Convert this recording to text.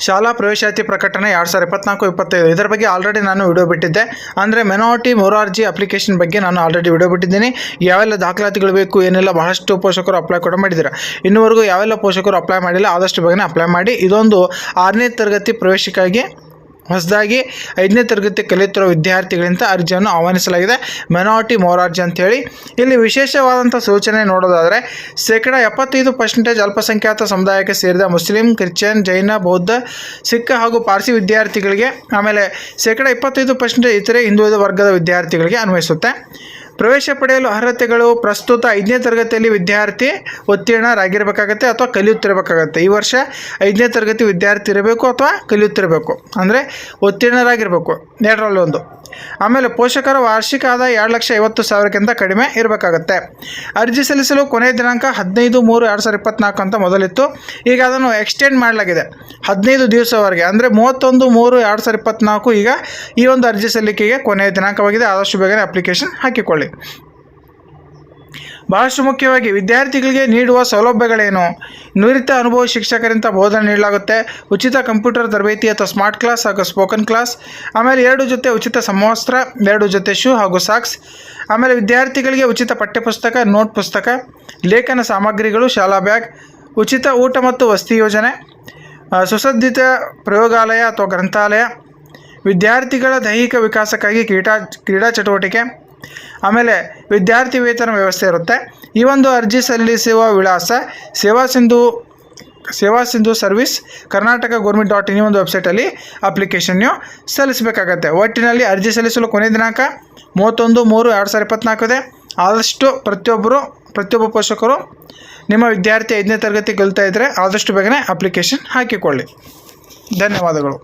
ಶಾಲಾ ಪ್ರವೇಶಾತಿ ಪ್ರಕಟಣೆ 2024-25 ಇದರ ಬಗ್ಗೆ ಆಲ್ರೆಡಿ ನಾನು ವಿಡಿಯೋ ಬಿಟ್ಟಿದ್ದೆ. ಅಂದರೆ ಮೆನಾರಿಟಿ ಮೊರಾರ್ಜಿ ಅಪ್ಲಿಕೇಶನ್ ಬಗ್ಗೆ ನಾನು ಆಲ್ರೆಡಿ ವಿಡಿಯೋ ಬಿಟ್ಟಿದ್ದೀನಿ. ಯಾವೆಲ್ಲ ದಾಖಲಾತಿಗಳು ಬೇಕು ಏನೆಲ್ಲ ಬಹಳಷ್ಟು ಪೋಷಕರು ಅಪ್ಲೈ ಕೂಡ ಮಾಡಿದ್ದಾರೆ. ಇನ್ನೂವರೆಗೂ ಯಾವೆಲ್ಲ ಪೋಷಕರು ಅಪ್ಲೈ ಮಾಡಿಲ್ಲ ಆದಷ್ಟು ಬೇಗನೆ ಅಪ್ಲೈ ಮಾಡಿ. ಇದೊಂದು 6ನೇ ತರಗತಿ ಪ್ರವೇಶಕ್ಕಾಗಿ ಹೊಸದಾಗಿ 5ನೇ ತರಗತಿ ಕಲಿಯುತ್ತಿರುವ ವಿದ್ಯಾರ್ಥಿಗಳಿಂದ ಅರ್ಜಿಯನ್ನು ಆಹ್ವಾನಿಸಲಾಗಿದೆ. ಮೆನಾರಿಟಿ ಮೊರಾರ್ಜಿ ಅಂತೇಳಿ ಇಲ್ಲಿ ವಿಶೇಷವಾದಂಥ ಸೂಚನೆ ನೋಡೋದಾದರೆ 75% ಅಲ್ಪಸಂಖ್ಯಾತ ಸಮುದಾಯಕ್ಕೆ ಸೇರಿದ ಮುಸ್ಲಿಂ, ಕ್ರಿಶ್ಚಿಯನ್, ಜೈನ, ಬೌದ್ಧ, ಸಿಖ್ ಹಾಗೂ ಪಾರ್ಸಿ ವಿದ್ಯಾರ್ಥಿಗಳಿಗೆ, ಆಮೇಲೆ 25% ಇತರೆ ಹಿಂದುಳಿದ ವರ್ಗದ ವಿದ್ಯಾರ್ಥಿಗಳಿಗೆ ಅನ್ವಯಿಸುತ್ತೆ. ಪ್ರವೇಶ ಪಡೆಯಲು ಅರ್ಹತೆಗಳು ಪ್ರಸ್ತುತ 5ನೇ ತರಗತಿಯಲ್ಲಿ ವಿದ್ಯಾರ್ಥಿ ಉತ್ತೀರ್ಣರಾಗಿರಬೇಕಾಗತ್ತೆ ಅಥವಾ ಕಲಿಯುತ್ತಿರಬೇಕಾಗತ್ತೆ. ಈ ವರ್ಷ 5ನೇ ತರಗತಿ ವಿದ್ಯಾರ್ಥಿ ಇರಬೇಕು ಅಥವಾ ಕಲಿಯುತ್ತಿರಬೇಕು, ಅಂದರೆ ಉತ್ತೀರ್ಣರಾಗಿರಬೇಕು, ಎರಡರಲ್ಲಿ ಒಂದು. ಆಮೇಲೆ ಪೋಷಕರ ವಾರ್ಷಿಕ ಆದಾಯ 2,50,000ಕ್ಕಿಂತ ಕಡಿಮೆ ಇರಬೇಕಾಗತ್ತೆ. ಅರ್ಜಿ ಸಲ್ಲಿಸಲು ಕೊನೆಯ ದಿನಾಂಕ 15/3/2024 ಅಂತ ಮೊದಲಿತ್ತು. ಈಗ ಅದನ್ನು ಎಕ್ಸ್ಟೆಂಡ್ ಮಾಡಲಾಗಿದೆ 15 ದಿವಸವರೆಗೆ, ಅಂದರೆ 31/3/2024 ಈಗ ಈ ಒಂದು ಅರ್ಜಿ ಸಲ್ಲಿಕೆಗೆ ಕೊನೆಯ ದಿನಾಂಕವಾಗಿದೆ. ಆದಷ್ಟು ಬೇಗನೆ ಅಪ್ಲಿಕೇಶನ್ ಹಾಕಿಕೊಳ್ಳಿ. ಬಹಳಷ್ಟು ಮುಖ್ಯವಾಗಿ ವಿದ್ಯಾರ್ಥಿಗಳಿಗೆ ನೀಡುವ ಸೌಲಭ್ಯಗಳೇನು? ನುರಿತ ಅನುಭವಿ ಶಿಕ್ಷಕರಿಂದ ಬೋಧನೆ ನೀಡಲಾಗುತ್ತೆ. ಉಚಿತ ಕಂಪ್ಯೂಟರ್ ತರಬೇತಿ ಅಥವಾ ಸ್ಮಾರ್ಟ್ ಕ್ಲಾಸ್ ಹಾಗೂ ಸ್ಪೋಕನ್ ಕ್ಲಾಸ್. ಆಮೇಲೆ 2 ಜೊತೆ ಉಚಿತ ಸಮವಸ್ತ್ರ, 2 ಜೊತೆ ಶೂ ಹಾಗೂ ಸಾಕ್ಸ್. ಆಮೇಲೆ ವಿದ್ಯಾರ್ಥಿಗಳಿಗೆ ಉಚಿತ ಪಠ್ಯಪುಸ್ತಕ, ನೋಟ್ ಪುಸ್ತಕ, ಲೇಖನ ಸಾಮಗ್ರಿಗಳು, ಶಾಲಾ ಬ್ಯಾಗ್, ಉಚಿತ ಊಟ ಮತ್ತು ವಸತಿ ಯೋಜನೆ, ಸುಸಜ್ಜಿತ ಪ್ರಯೋಗಾಲಯ ಅಥವಾ ಗ್ರಂಥಾಲಯ, ವಿದ್ಯಾರ್ಥಿಗಳ ದೈಹಿಕ ವಿಕಾಸಕ್ಕಾಗಿ ಕ್ರೀಡಾ ಚಟುವಟಿಕೆ, ಆಮೇಲೆ ವಿದ್ಯಾರ್ಥಿ ವೇತನ ವ್ಯವಸ್ಥೆ ಇರುತ್ತೆ. ಈ ಒಂದು ಅರ್ಜಿ ಸಲ್ಲಿಸುವ ವಿಳಾಸ ಸೇವಾ ಸಿಂಧು ಸರ್ವಿಸ್ ಕರ್ನಾಟಕ ಗೌರ್ಮೆಂಟ್.in ಈ ಒಂದು ವೆಬ್ಸೈಟಲ್ಲಿ ಅಪ್ಲಿಕೇಶನ್ ನೀವು ಸಲ್ಲಿಸಬೇಕಾಗತ್ತೆ. ಒಟ್ಟಿನಲ್ಲಿ ಅರ್ಜಿ ಸಲ್ಲಿಸಲು ಕೊನೆಯ ದಿನಾಂಕ 31/3/2024 ಇದೆ. ಆದಷ್ಟು ಪ್ರತಿಯೊಬ್ಬ ಪೋಷಕರು ನಿಮ್ಮ ವಿದ್ಯಾರ್ಥಿ 5ನೇ ತರಗತಿ ಕಲಿತಾ ಇದ್ದರೆ ಆದಷ್ಟು ಬೇಗನೆ ಅಪ್ಲಿಕೇಶನ್ ಹಾಕಿಕೊಳ್ಳಿ. ಧನ್ಯವಾದಗಳು.